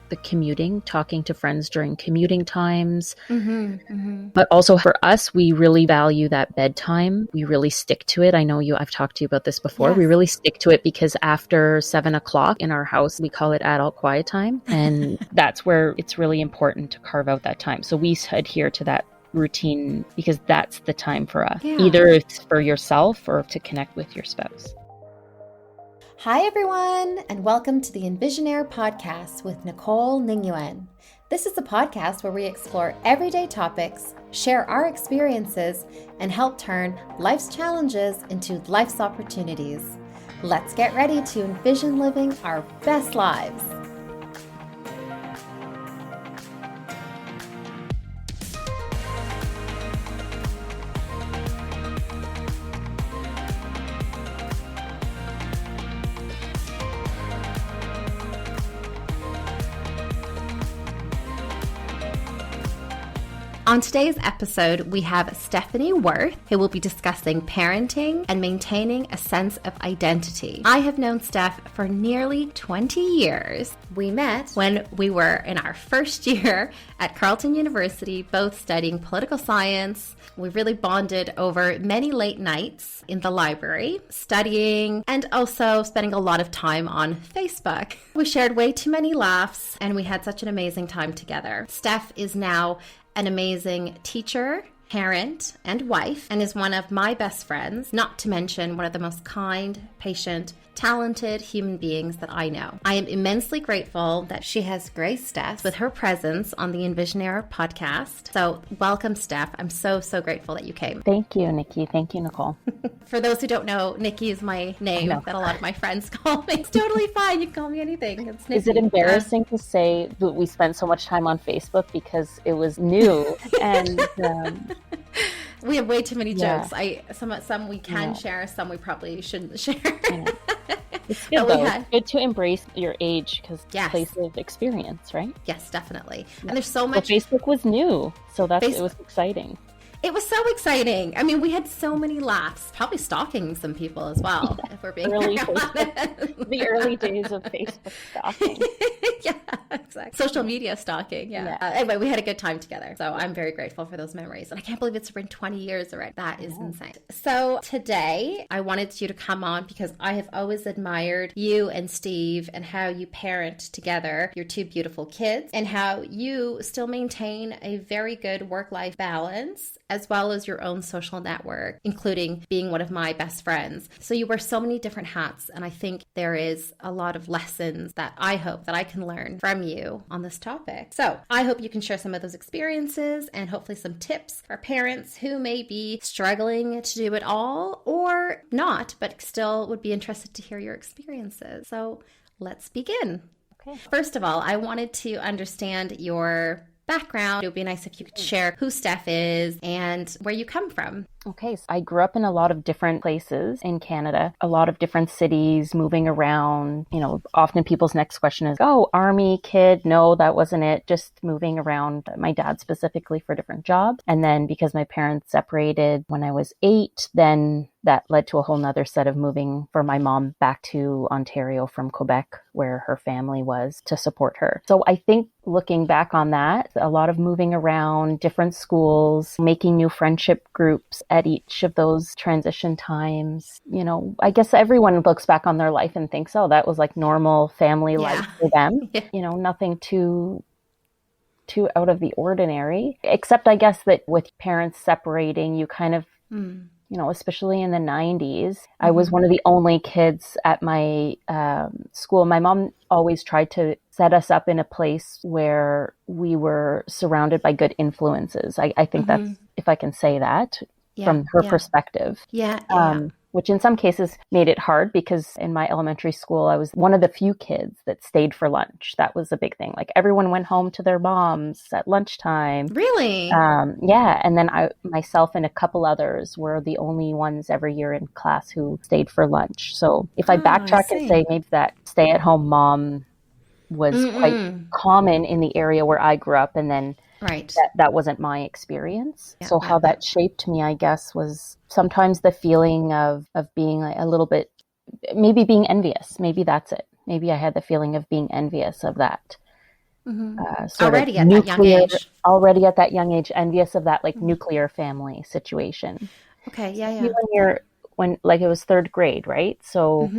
the commuting, talking to friends during commuting times. But also for us, we really value that bedtime. We really stick to it. I know I've talked to you about this before. Yes. We really stick to it because after 7 o'clock in our house, we call it adult quiet time. And that's where it's really important to carve out that time. So we adhere to that routine because that's the time for us. Yeah. Either it's for yourself or to connect with your spouse. Hi, everyone, and welcome to the Envisionaire podcast with Nicole Ningyuan. This is a podcast where we explore everyday topics, share our experiences, and help turn life's challenges into life's opportunities. Let's get ready to envision living our best lives. On today's episode, we have Stephanie Worth, who will be discussing parenting and maintaining a sense of identity. I have known Steph for nearly 20 years. We met when we were in our first year at Carleton University, both studying political science. We really bonded over many late nights in the library, studying, and also spending a lot of time on Facebook. We shared way too many laughs, and we had such an amazing time together. Steph is now an amazing teacher, parent, and wife, and is one of my best friends, not to mention one of the most kind, patient, talented human beings that I know. I am immensely grateful that she has graced us with her presence on the Envisionaire podcast. So welcome, Steph. I'm so grateful that you came. Thank you, Nikki. Thank you, Nicole. For those who don't know, Nikki is my name that a lot of my friends call me. It's totally fine. You can call me anything. It's Nikki. Is it embarrassing to say that we spent so much time on Facebook because it was new and... We have way too many jokes. Some we can share, some we probably shouldn't share. It's good though. It's good to embrace your age because it's a place of experience, right? Yes, definitely. And there's so much. Well, Facebook was new, so it was exciting. It was so exciting. I mean, we had so many laughs, probably stalking some people as well, if we're being the early days of Facebook stalking. Yeah, exactly. Social media stalking, anyway, we had a good time together. So I'm very grateful for those memories. And I can't believe it's been 20 years already. That is insane. So today, I wanted you to come on because I have always admired you and Steve and how you parent together your two beautiful kids and how you still maintain a very good work-life balance as well as your own social network, including being one of my best friends. So you wear so many different hats, and I think there is a lot of lessons that I hope that I can learn from you on this topic. So I hope you can share some of those experiences and hopefully some tips for parents who may be struggling to do it all or not, but still would be interested to hear your experiences. So let's begin. Okay. First of all, I wanted to understand your background. It would be nice if you could share who Steph is and where you come from. Okay, so I grew up in a lot of different places in Canada, a lot of different cities, moving around. You know, often people's next question is, oh, army kid. No, that wasn't it. Just moving around, my dad specifically for different jobs. And then because my parents separated when I was 8, then that led to a whole nother set of moving for my mom back to Ontario from Quebec, where her family was, to support her. So I think looking back on that, a lot of moving around, different schools, making new friendship groups at each of those transition times. You know, I guess everyone looks back on their life and thinks, oh, that was like normal family life for them. You know, nothing too out of the ordinary, except I guess that with parents separating, you kind of, you know, especially in the 90s, I was one of the only kids at my school. My mom always tried to set us up in a place where we were surrounded by good influences. I think that's, if I can say that, from her perspective. Which in some cases made it hard because in my elementary school, I was one of the few kids that stayed for lunch. That was a big thing. Like everyone went home to their moms at lunchtime. Really? And then myself and a couple others were the only ones every year in class who stayed for lunch. So if I backtrack and say maybe that stay-at-home mom was quite common in the area where I grew up, and then that wasn't my experience. So how that shaped me, I guess, was sometimes the feeling of being a little bit, maybe being envious. Maybe that's it. Maybe I had the feeling of being envious of that sort of Already at that young nuclear, age. already at that young age, envious of that like nuclear family situation. Okay, yeah, Especially yeah. when like it was third grade, right? So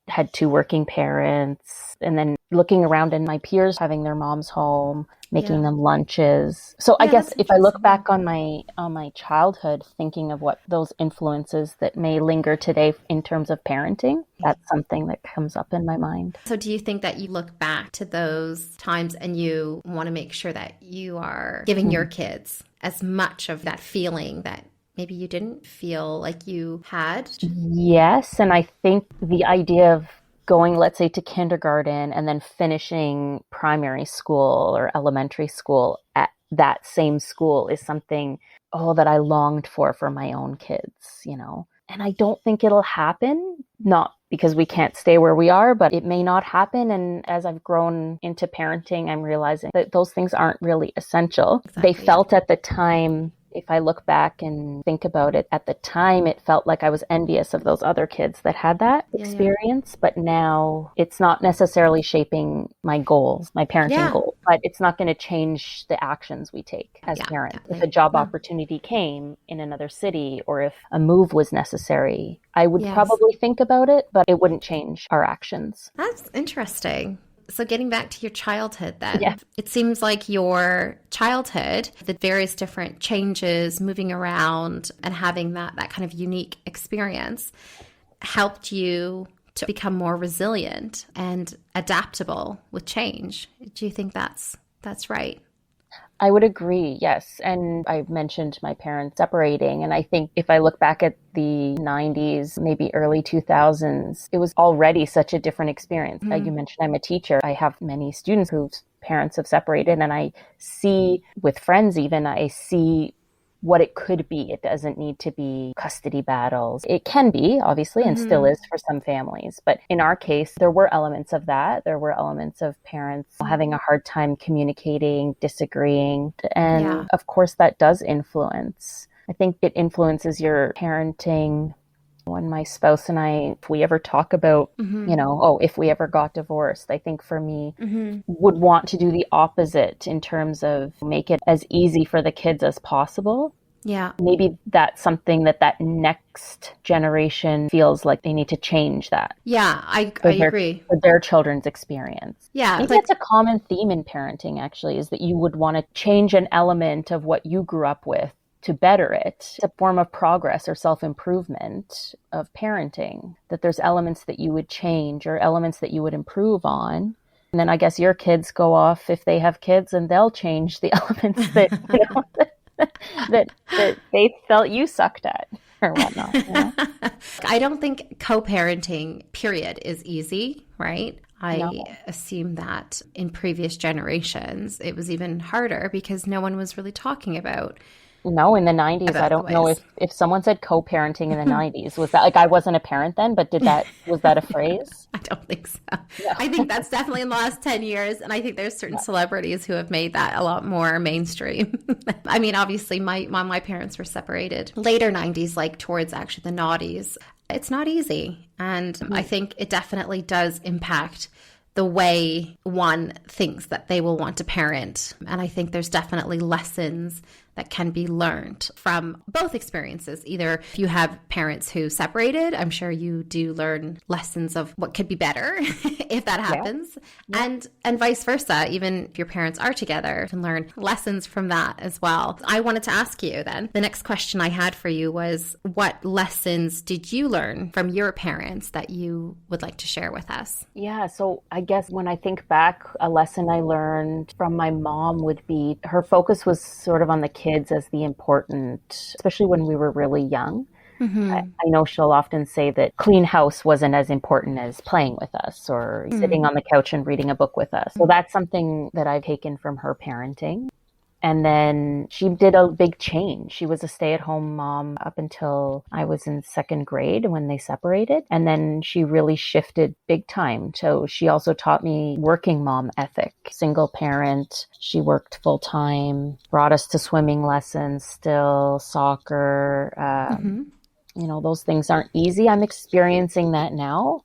had two working parents, and then looking around and my peers having their moms home, making Yeah. them lunches. So I Yeah, guess that's if I look interesting. Yeah. back on my childhood, thinking of what those influences that may linger today in terms of parenting, that's something that comes up in my mind. So do you think that you look back to those times and you want to make sure that you are giving your kids as much of that feeling that maybe you didn't feel like you had? Yes, and I think the idea of going, let's say, to kindergarten and then finishing primary school or elementary school at that same school is something, oh, that I longed for my own kids, you know. And I don't think it'll happen, not because we can't stay where we are, but it may not happen. And as I've grown into parenting, I'm realizing that those things aren't really essential. They Exactly. Yeah. felt at the time, if I look back and think about it, at the time, it felt like I was envious of those other kids that had that Yeah, yeah. experience. But now it's not necessarily shaping my goals, my parenting Yeah. goals, but it's not going to change the actions we take as Yeah, parents. If a definitely. job No. opportunity came in another city or if a move was necessary, I would Yes. probably think about it, but it wouldn't change our actions. That's interesting. So, getting back to your childhood, Yeah. then, it seems like your childhood, the various different changes, moving around, and having that kind of unique experience helped you to become more resilient and adaptable with change. Do you think that's right? I would agree, yes. And I mentioned my parents separating. And I think if I look back at the 90s, maybe early 2000s, it was already such a different experience. You mentioned I'm a teacher. I have many students whose parents have separated. And I see with friends, even, I see what it could be. It doesn't need to be custody battles. It can be, obviously, and still is for some families. But in our case, there were elements of that. There were elements of parents having a hard time communicating, disagreeing. Yeah. And of course, that does influence. I think it influences your parenting. When my spouse and I, if we ever talk about, if we ever got divorced, I think for me, would want to do the opposite in terms of make it as easy for the kids as possible. Yeah. Maybe that's something that next generation feels like they need to change that Yeah, I agree. for their children's experience. Yeah, Maybe like that's a common theme in parenting, actually, is that you would want to change an element of what you grew up with to better it. It's a form of progress or self-improvement of parenting, that there's elements that you would change or elements that you would improve on. And then I guess your kids go off, if they have kids, and they'll change the elements that they felt you sucked at or whatnot. I don't think co-parenting, period, is easy, right? I No. assume that in previous generations, it was even harder because no one was really talking about No, in the 90s, I the don't know ways. if someone said co-parenting in the 90s, was that like, I wasn't a parent then, but was that a phrase? I don't think so. Yeah. I think that's definitely in the last 10 years. And I think there's certain celebrities who have made that a lot more mainstream. I mean, obviously, my parents were separated later 90s, like towards actually the noughties. It's not easy. And I think it definitely does impact the way one thinks that they will want to parent. And I think there's definitely lessons that can be learned from both experiences. Either if you have parents who separated, I'm sure you do learn lessons of what could be better if that happens. Yeah. And vice versa. Even if your parents are together, you can learn lessons from that as well. I wanted to ask you then, the next question I had for you was, what lessons did you learn from your parents that you would like to share with us? Yeah, so I guess when I think back, a lesson I learned from my mom would be her focus was sort of on the kids as the important, especially when we were really young. I know she'll often say that clean house wasn't as important as playing with us or sitting on the couch and reading a book with us. So that's something that I've taken from her parenting. And then she did a big change. She was a stay-at-home mom up until I was in second grade when they separated. And then she really shifted big time. So she also taught me working mom ethic, single parent. She worked full time, brought us to swimming lessons still, soccer. Those things aren't easy. I'm experiencing that now.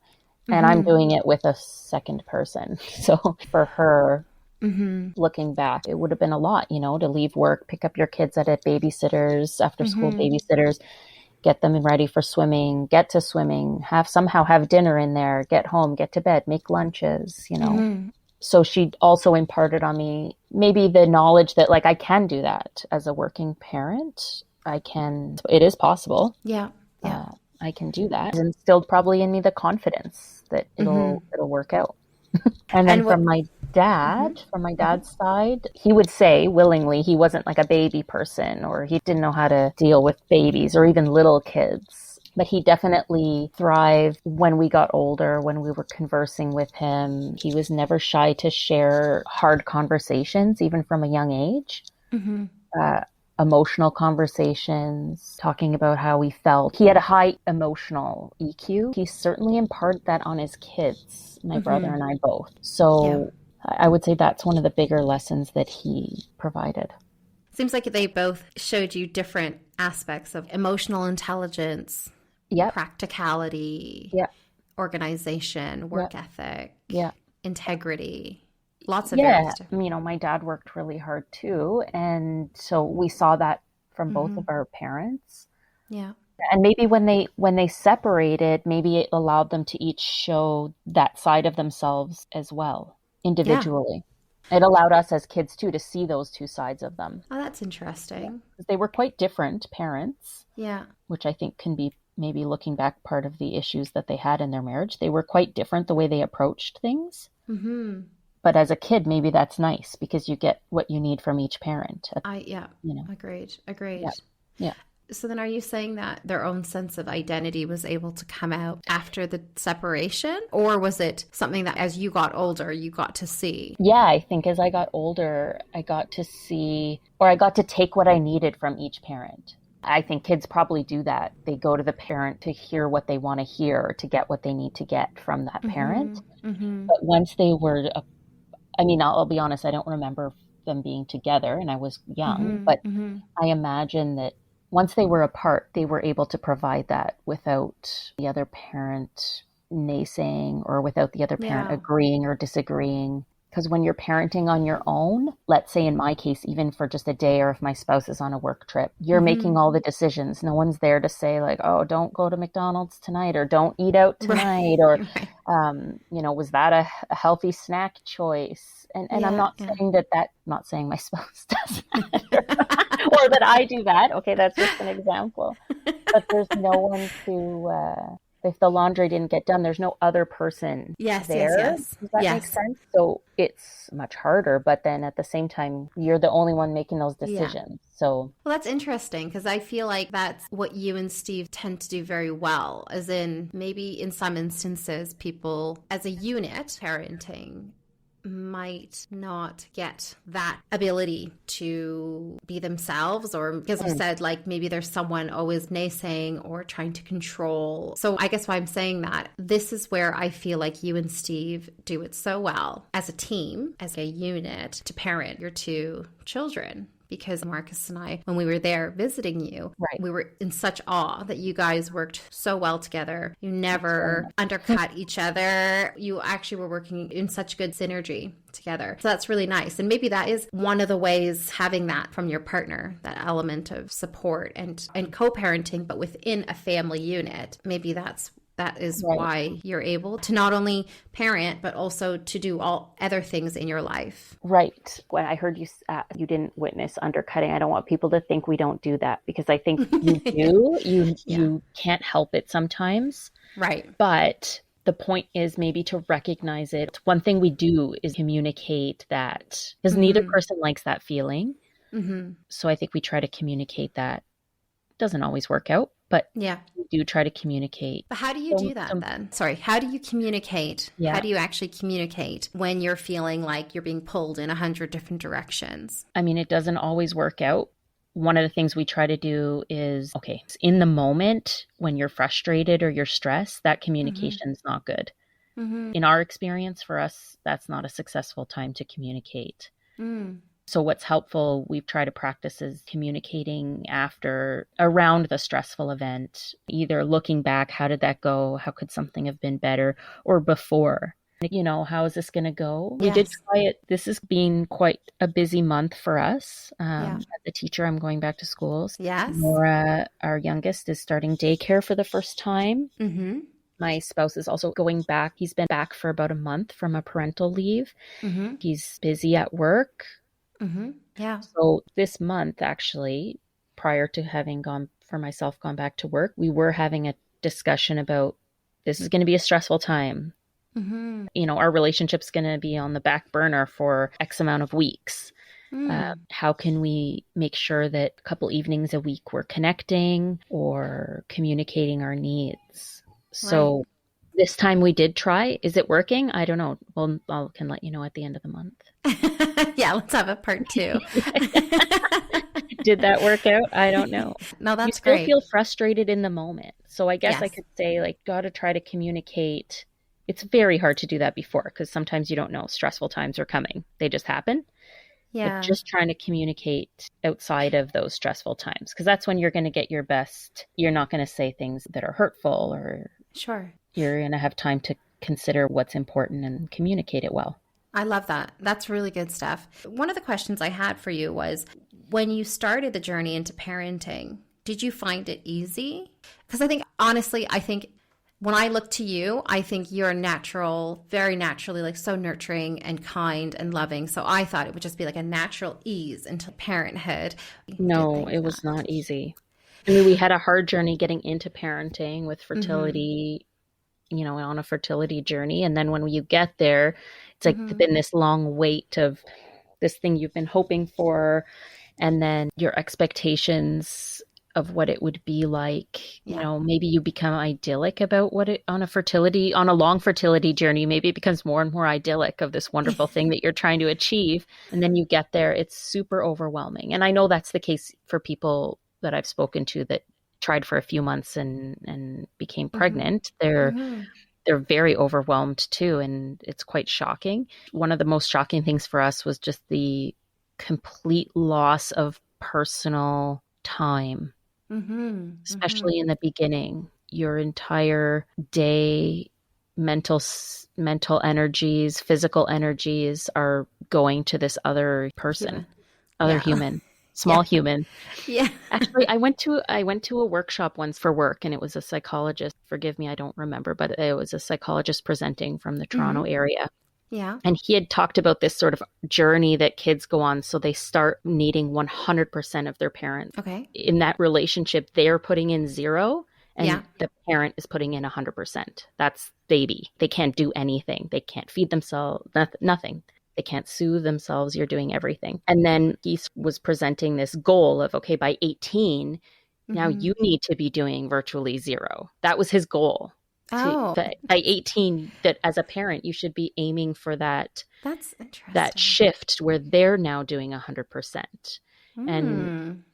And I'm doing it with a second person. So for her, Looking back, it would have been a lot, to leave work, pick up your kids at a babysitter's, after school babysitters, get them ready for swimming, get to swimming, somehow have dinner in there, get home, get to bed, make lunches. So she also imparted on me maybe the knowledge that like I can do that as a working parent. It is possible. Yeah. I can do that. And instilled probably in me the confidence that it'll work out. And then from my dad's side, he would say willingly he wasn't like a baby person, or he didn't know how to deal with babies or even little kids. But he definitely thrived when we got older, when we were conversing with him. He was never shy to share hard conversations, even from a young age. Emotional conversations, talking about how he felt. He had a high emotional EQ. He certainly imparted that on his kids, my brother and I both. So I would say that's one of the bigger lessons that he provided. Seems like they both showed you different aspects of emotional intelligence, practicality, organization, work ethic, integrity. Lots of areas. My dad worked really hard too. And so we saw that from both of our parents. Yeah. And maybe when they separated, maybe it allowed them to each show that side of themselves as well, individually. It allowed us as kids too to see those two sides of them. Oh, that's interesting. They were quite different parents. Yeah. Which I think can be, maybe looking back, part of the issues that they had in their marriage. They were quite different the way they approached things. But as a kid, maybe that's nice because you get what you need from each parent. Agreed. Yeah. So then are you saying that their own sense of identity was able to come out after the separation? Or was it something that as you got older, you got to see? Yeah, I think as I got older, I got to see, or I got to take what I needed from each parent. I think kids probably do that. They go to the parent to hear what they want to hear, or to get what they need to get from that parent. But once they were I'll be honest, I don't remember them being together and I was young, but I imagine that once they were apart, they were able to provide that without the other parent naysaying or without the other parent agreeing or disagreeing. Because when you're parenting on your own, let's say in my case, even for just a day, or if my spouse is on a work trip, you're making all the decisions. No one's there to say like, oh, don't go to McDonald's tonight, or don't eat out tonight, or, was that a healthy snack choice? And I'm not saying not saying my spouse does that or that I do that. Okay, that's just an example. But there's no one to... if the laundry didn't get done, there's no other person there. Yes. Does that make sense? So it's much harder, but then at the same time, you're the only one making those decisions. So, well, that's interesting because I feel like that's what you and Steve tend to do very well, as in maybe in some instances, people as a unit parenting might not get that ability to be themselves, or because you said like maybe there's someone always naysaying or trying to control. So I guess why I'm saying that, this is where I feel like you and Steve do it so well as a team, as a unit, to parent your two children. Because Marcus and I, when we were there visiting you, we were in such awe that you guys worked so well together. You never undercut each other. You actually were working in such good synergy together. So that's really nice. And maybe that is one of the ways, having that from your partner, that element of support and co-parenting, but within a family unit. Maybe that is why you're able to not only parent, but also to do all other things in your life. Right. When I heard you didn't witness undercutting, I don't want people to think we don't do that, because I think you do. You can't help it sometimes. Right. But the point is maybe to recognize it. One thing we do is communicate that, because neither person likes that feeling. So I think we try to communicate that. Doesn't always work out, but we do try to communicate. But how do you do that then? Sorry, how do you communicate? Yeah. How do you actually communicate when you're feeling like you're being pulled in 100 different directions? I mean, it doesn't always work out. One of the things we try to do is, in the moment when you're frustrated or you're stressed, that communication is not good. In our experience, for us, that's not a successful time to communicate. So what's helpful, we've tried to practice, is communicating around the stressful event, either looking back, how did that go? How could something have been better? Or before. How is this going to go? We did Yes. try it. This has been quite a busy month for us. Yeah. As a teacher, I'm going back to schools. Yes. Nora, our youngest, is starting daycare for the first time. Mm-hmm. My spouse is also going back. He's been back for about a month from a parental leave. Mm-hmm. He's busy at work. Mm-hmm. Yeah. So this month, actually, prior to having gone back to work, we were having a discussion about this is going to be a stressful time. Mm-hmm. Our relationship's going to be on the back burner for X amount of weeks. Mm. How can we make sure that a couple evenings a week we're connecting or communicating our needs? Right. So this time we did try. Is it working? I don't know. Well, I can let you know at the end of the month. Yeah, let's have a part 2. Did that work out? I don't know. No, You that's still great. feel frustrated in the moment. So I guess I Yes. could say, like, got to try to communicate. It's very hard to do that before because sometimes you don't know stressful times are coming. They just happen. But Yeah. just trying to communicate outside of those stressful times, because that's when you're going to get your best. You're not going to say things that are hurtful, or Sure. you're going to have time to consider what's important and communicate it well. I love that. That's really good stuff. One of the questions I had for you was, when you started the journey into parenting, did you find it easy? Because I think when I look to you, I think you're natural, very naturally, like so nurturing and kind and loving. So I thought it would just be like a natural ease into parenthood. Did No, things it not? was not easy. I mean, we had a hard journey getting into parenting with Mm-hmm. fertility, on a fertility journey. And then when you get there, it's like Mm-hmm. been this long wait of this thing you've been hoping for, and then your expectations of what it would be like. Yeah. Maybe you become idyllic about what it on a long fertility journey. Maybe it becomes more and more idyllic of this wonderful thing that you're trying to achieve. And then you get there, it's super overwhelming. And I know that's the case for people that I've spoken to that tried for a few months and became Mm-hmm. pregnant. They're Mm-hmm. they're very overwhelmed too, and it's quite shocking. One of the most shocking things for us was just the complete loss of personal time, Mm-hmm. Mm-hmm. especially in the beginning. Your entire day, mental energies, physical energies are going to this other person, Human. other Yeah. human, Yeah. small human. Yeah. Actually, I went to a workshop once for work, and it was a psychologist. Forgive me, I don't remember, but it was a psychologist presenting from the Mm-hmm. Toronto area. Yeah. And he had talked about this sort of journey that kids go on. So they start needing 100% of their parents. Okay. In that relationship, they're putting in zero Yeah. and the parent is putting in 100%. That's baby. They can't do anything. They can't feed themselves, nothing. They can't soothe themselves. You're doing everything. And then he was presenting this goal of, okay, by 18, now Mm-hmm. you need to be doing virtually zero. That was his goal. Oh, By 18, that as a parent you should be aiming for that's that interesting. shift where they're now doing 100%. And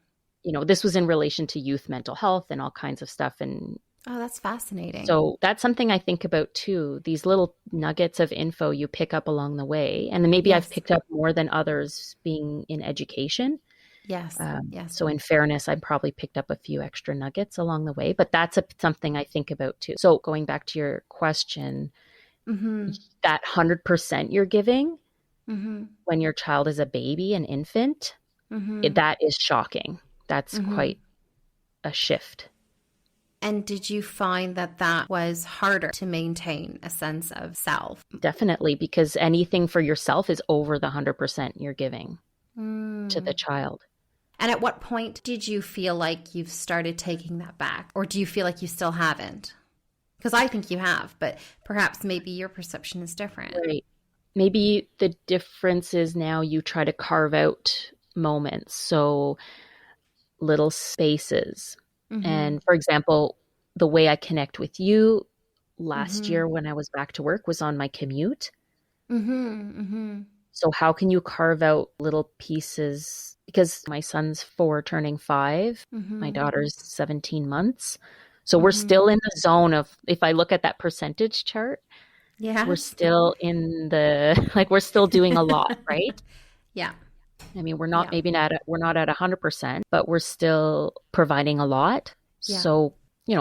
Hmm. this was in relation to youth mental health and all kinds of stuff. And Oh, that's fascinating. so that's something I think about too, these little nuggets of info you pick up along the way. And maybe I've Yes. picked up more than others being in education. Yes. Yes. So in fairness, I probably picked up a few extra nuggets along the way, but that's something I think about too. So going back to your question, Mm-hmm. that 100% you're giving Mm-hmm. when your child is a baby, an infant, Mm-hmm. that is shocking. That's Mm-hmm. quite a shift. And did you find that that was harder to maintain a sense of self? Definitely, because anything for yourself is over the 100% you're giving to the Mm. child. And at what point did you feel like you've started taking that back? Or do you feel like you still haven't? Because I think you have, but perhaps maybe your perception is different. Right. Maybe the difference is now you try to carve out moments. So little spaces. Mm-hmm. And for example, the way I connect with you last Mm-hmm. year when I was back to work was on my commute. Mm-hmm. Mm-hmm. So how can you carve out little pieces? Because my son's 4 turning 5, my Mm-hmm. daughter's 17 months. So we're Mm-hmm. still in the zone of, if I look at that percentage chart, we're Yes. still in the, like, we're still doing a lot, right? Yeah. I mean, we're not Yeah. maybe not at, we're not at 100%, but we're still providing a lot. Yeah. So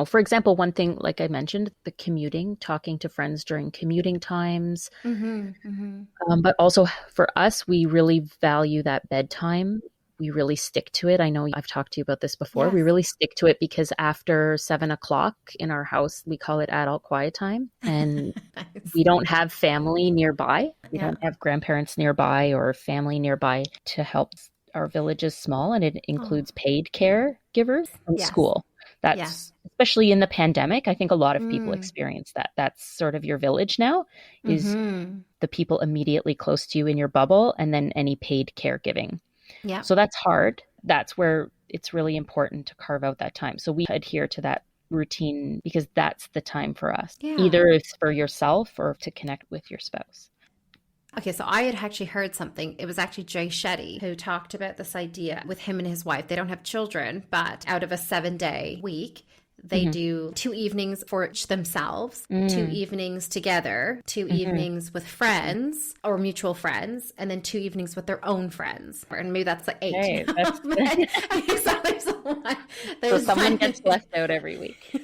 For example, one thing, like I mentioned, the commuting, talking to friends during commuting times. But also for us, we really value that bedtime. We really stick to it. I know I've talked to you about this before. Yes. We really stick to it because after 7 o'clock in our house, we call it adult quiet time. And Nice. we don't have family nearby. We Yeah. don't have grandparents nearby or family nearby to help. Our village is small and it Oh, includes paid caregivers from yes. school. Yeah. That's especially in the pandemic. I think a lot of people Mm. experience that. That's sort of your village now is the people immediately close to you in your bubble and then any paid caregiving. Yeah. So that's hard. That's where it's really important to carve out that time. So we adhere to that routine because that's the time for us. Yeah. Either it's for yourself or to connect with your spouse. Okay, so I had actually heard something. It was actually Jay Shetty who talked about this idea with him and his wife. They don't have children, but out of a 7-day week, they do 2 evenings for each themselves, 2 evenings together, 2 evenings with friends or mutual friends, and then 2 evenings with their own friends. And maybe that's like 8. Hey, that's So someone gets left out every week.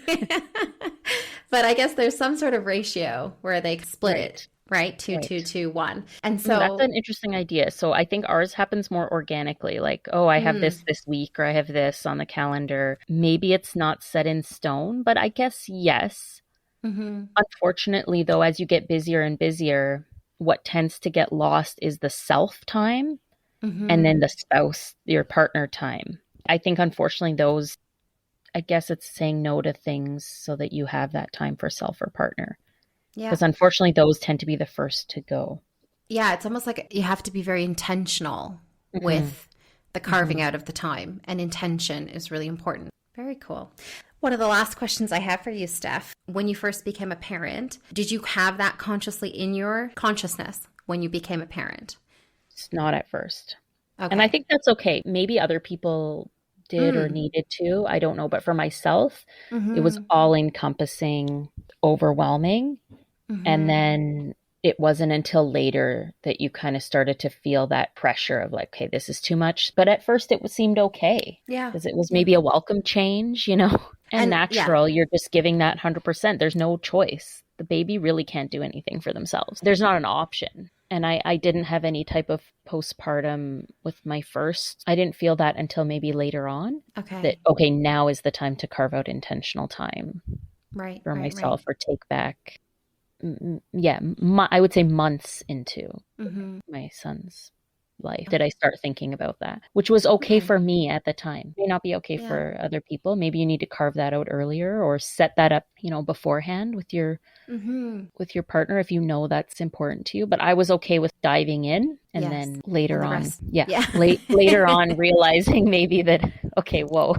But I guess there's some sort of ratio where they split it. Right? 2, Right. 2, 2, 1. And so that's an interesting idea. So I think ours happens more organically. Like, oh, I have this week or I have this on the calendar. Maybe it's not set in stone, but I guess yes. Unfortunately, though, as you get busier and busier, what tends to get lost is the self time and then the spouse, your partner time. I think, unfortunately, those, I guess it's saying no to things so that you have that time for self or partner. yeah. Because unfortunately, those tend to be the first to go. Yeah, it's almost like you have to be very intentional with the carving out of the time, and intention is really important. Very cool. One of the last questions I have for you, Steph, when you first became a parent, did you have that consciously in your consciousness when you became a parent? It's not at first. Okay. And I think that's okay. Maybe other people did or needed to. I don't know. But for myself, it was all encompassing, overwhelming. And then it wasn't until later that you kind of started to feel that pressure of like, okay, this is too much. But at first it seemed okay. Yeah. Because it was maybe a welcome change, and natural. You're just giving that 100%. There's no choice. The baby really can't do anything for themselves. There's not an option. And I didn't have any type of postpartum with my first. I didn't feel that until maybe later on. Okay. That, okay, now is the time to carve out intentional time for myself or take back. I would say months into my son's life did I start thinking about that, which was okay for me at the time. May not be okay for other people. Maybe you need to carve that out earlier or set that up, beforehand with your partner if you know that's important to you. But I was okay with diving in and then later on, later on realizing maybe that, okay, whoa.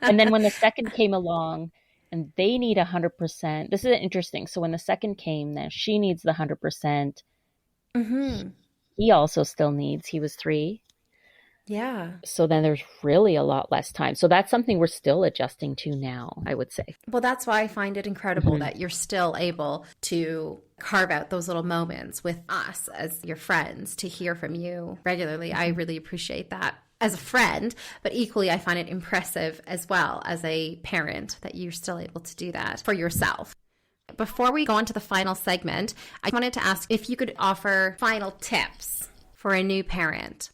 And then when the second came along, and they need 100%. This is interesting. So when the second came, then she needs the 100%. He also still needs. He was 3. Yeah. So then there's really a lot less time. So that's something we're still adjusting to now, I would say. Well, that's why I find it incredible that you're still able to carve out those little moments with us as your friends to hear from you regularly. I really appreciate that as a friend, but equally I find it impressive as well as a parent that you're still able to do that for yourself. Before we go on to the final segment, I wanted to ask if you could offer final tips for a new parent.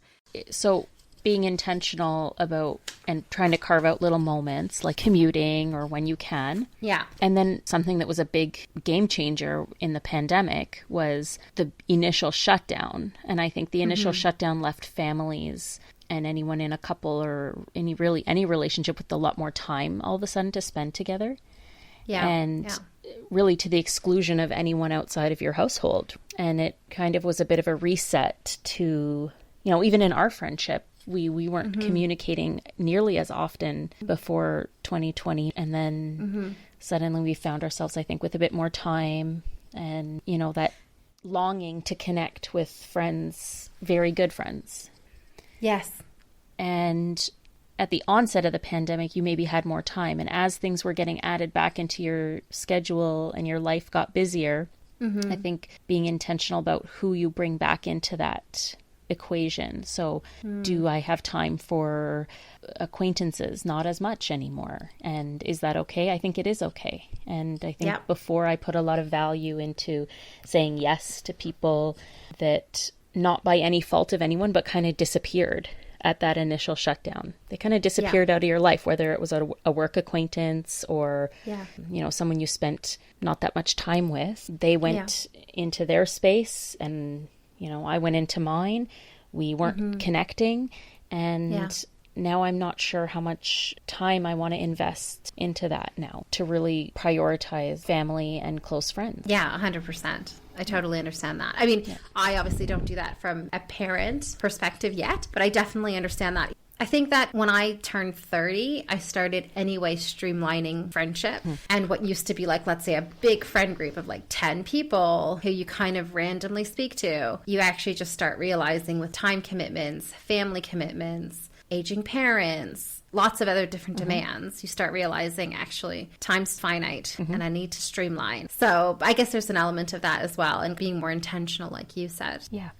So being intentional about and trying to carve out little moments like commuting or when you can. Yeah. And then something that was a big game changer in the pandemic was the initial shutdown. And I think the initial shutdown left families and anyone in a couple or any relationship with a lot more time all of a sudden to spend together. Yeah. And really to the exclusion of anyone outside of your household. And it kind of was a bit of a reset to, even in our friendship, we weren't communicating nearly as often before 2020. And then suddenly we found ourselves, I think, with a bit more time and, that longing to connect with friends, very good friends. Yes. And at the onset of the pandemic, you maybe had more time. And as things were getting added back into your schedule and your life got busier, I think being intentional about who you bring back into that equation. So do I have time for acquaintances? Not as much anymore. And is that okay? I think it is okay. And I think before I put a lot of value into saying yes to people that, not by any fault of anyone, but kind of disappeared at that initial shutdown. They kind of disappeared out of your life, whether it was a work acquaintance or, someone you spent not that much time with. They went into their space and, I went into mine. We weren't connecting. And now I'm not sure how much time I want to invest into that now to really prioritize family and close friends. Yeah, 100%. I totally understand that. I mean, I obviously don't do that from a parent perspective yet, but I definitely understand that. I think that when I turned 30, I started anyway streamlining friendship. And what used to be like, let's say, a big friend group of like 10 people who you kind of randomly speak to, you actually just start realizing with time commitments, family commitments, aging parents, lots of other different demands, you start realizing actually time's finite and I need to streamline. So I guess there's an element of that as well, and being more intentional, like you said. Yeah.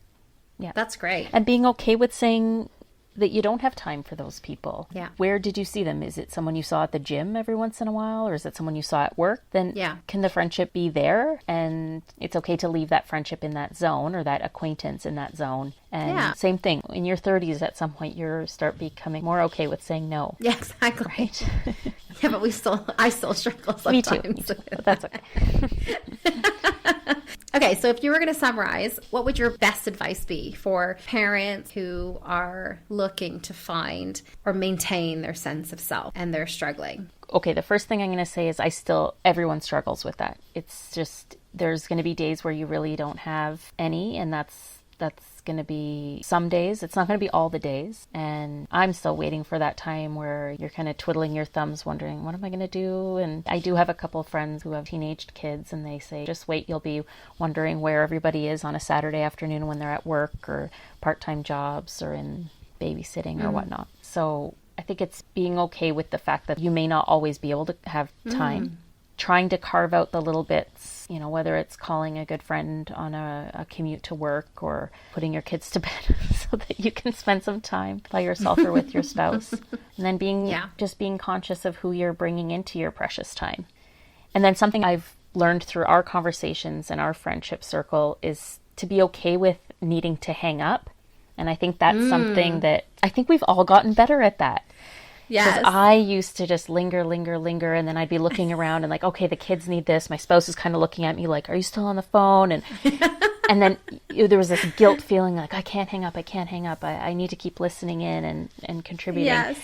That's great. And being okay with saying that you don't have time for those people. Yeah. Where did you see them? Is it someone you saw at the gym every once in a while, or is it someone you saw at work? Then can the friendship be there? And it's okay to leave that friendship in that zone, or that acquaintance in that zone. And same thing, in your 30s, at some point, you start becoming more okay with saying no. Yeah, exactly. Right? Yeah, but I still struggle sometimes. Me too. But that's okay. Okay, so if you were going to summarize, what would your best advice be for parents who are looking to find or maintain their sense of self and they're struggling? Okay, the first thing I'm going to say is everyone struggles with that. It's just, there's going to be days where you really don't have any, and that's going to be some days. It's not going to be all the days. And I'm still waiting for that time where you're kind of twiddling your thumbs wondering, what am I going to do? And I do have a couple of friends who have teenaged kids, and they say, just wait, you'll be wondering where everybody is on a Saturday afternoon when they're at work or part-time jobs or in babysitting or whatnot. So I think it's being okay with the fact that you may not always be able to have time. Trying to carve out the little bits, whether it's calling a good friend on a commute to work or putting your kids to bed so that you can spend some time by yourself or with your spouse. And then being conscious of who you're bringing into your precious time. And then something I've learned through our conversations and our friendship circle is to be okay with needing to hang up. And I think that's something that I think we've all gotten better at that. Yes. Because I used to just linger, and then I'd be looking around and like, okay, the kids need this. My spouse is kind of looking at me like, are you still on the phone? And and then there was this guilt feeling like, I can't hang up. I need to keep listening in and contributing. Yes.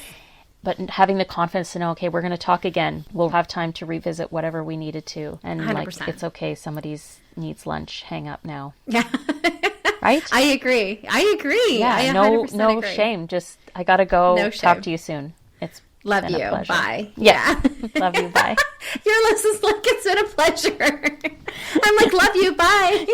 But having the confidence to know, okay, we're going to talk again. We'll have time to revisit whatever we needed to. And 100%. Like, it's okay. Somebody needs lunch. Hang up now. Yeah. Right? I agree. Yeah, I no agree. shame. Just, I got to go. No shame. Talk to you soon. It's love been you. a pleasure. Bye. Yeah. Love you. Bye. Your list is like, it's been a pleasure. I'm like, love you. Bye.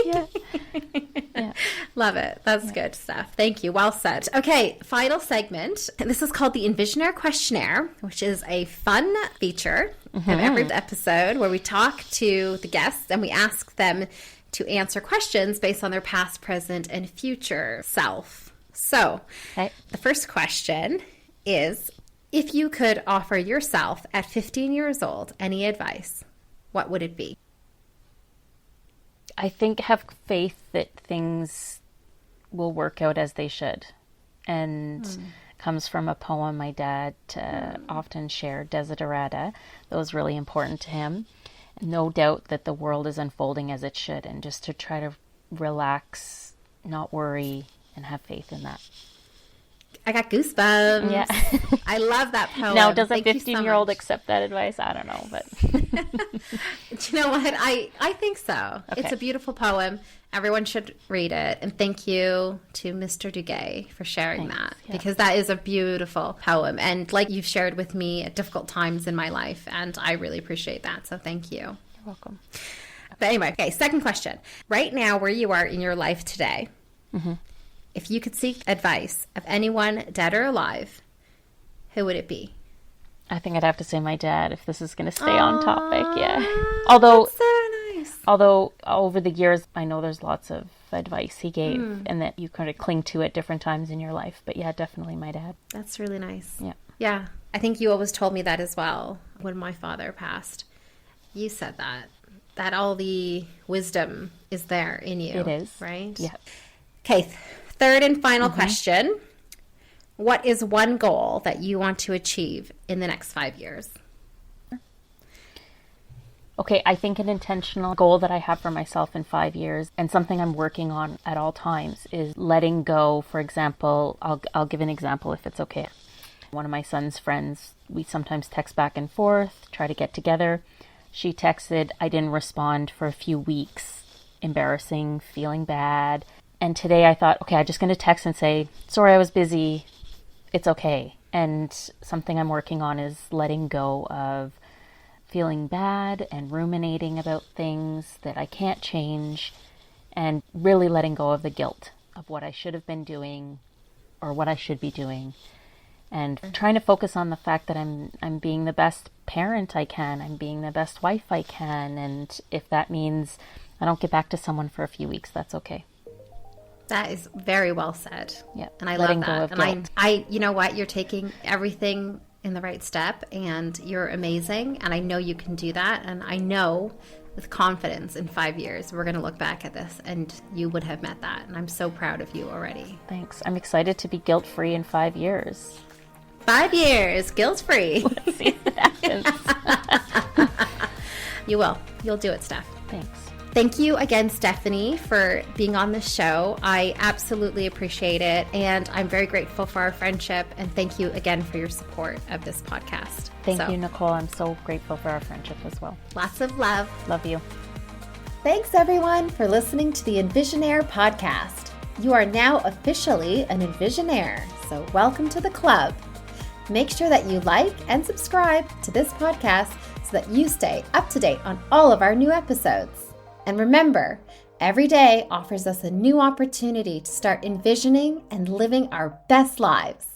Yeah. Love it. That's good stuff. Thank you. Well said. Okay. Final segment. This is called the Envisioner Questionnaire, which is a fun feature of every episode where we talk to the guests and we ask them to answer questions based on their past, present, and future self. So the first question is, if you could offer yourself at 15 years old any advice, what would it be? I think have faith that things will work out as they should. And comes from a poem my dad often shared, Desiderata, that was really important to him. No doubt that the world is unfolding as it should, and just to try to relax, not worry, and have faith in that. I got goosebumps. Yeah. I love that poem. Now, does a 15-year-old accept that advice? I don't know, but... Do you know what? I think so. Okay. It's a beautiful poem. Everyone should read it. And thank you to Mr. Duguay for sharing that, because that is a beautiful poem. And like you've shared with me at difficult times in my life, and I really appreciate that. So thank you. You're welcome. But anyway, okay, second question. Right now, where you are in your life today, if you could seek advice of anyone, dead or alive, who would it be? I think I'd have to say my dad if this is going to stay on topic. Yeah. Although, that's so nice. Although over the years, I know there's lots of advice he gave and that you kind of cling to at different times in your life. But yeah, definitely my dad. That's really nice. Yeah. Yeah. I think you always told me that as well when my father passed. You said that all the wisdom is there in you. It is. Right? Yeah. Okay. Third and final question. What is one goal that you want to achieve in the next 5 years? Okay, I think an intentional goal that I have for myself in 5 years and something I'm working on at all times is letting go. For example, I'll give an example if it's okay. One of my son's friends, we sometimes text back and forth, try to get together. She texted, I didn't respond for a few weeks, embarrassing, feeling bad. And today I thought, okay, I'm just going to text and say, sorry, I was busy. It's okay. And something I'm working on is letting go of feeling bad and ruminating about things that I can't change, and really letting go of the guilt of what I should have been doing or what I should be doing, and trying to focus on the fact that I'm being the best parent I can, I'm being the best wife I can, and if that means I don't get back to someone for a few weeks, that's okay. That is very well said. Yeah, and I letting love go that. of And guilt. I, you know what, you're taking everything in the right step, and you're amazing, and I know you can do that, and I know with confidence in 5 years we're going to look back at this and you would have met that, and I'm so proud of you already. Thanks. I'm excited to be guilt-free in 5 years. 5 years guilt-free. Let's see if it happens. You'll do it, Steph. Thanks. Thank you again, Stephanie, for being on the show. I absolutely appreciate it, and I'm very grateful for our friendship, and thank you again for your support of this podcast. Thank you, Nicole. I'm so grateful for our friendship as well. Lots of love. Love you. Thanks, everyone, for listening to the Envisionaire podcast. You are now officially an Envisionaire, so welcome to the club. Make sure that you like and subscribe to this podcast so that you stay up to date on all of our new episodes. And remember, every day offers us a new opportunity to start envisioning and living our best lives.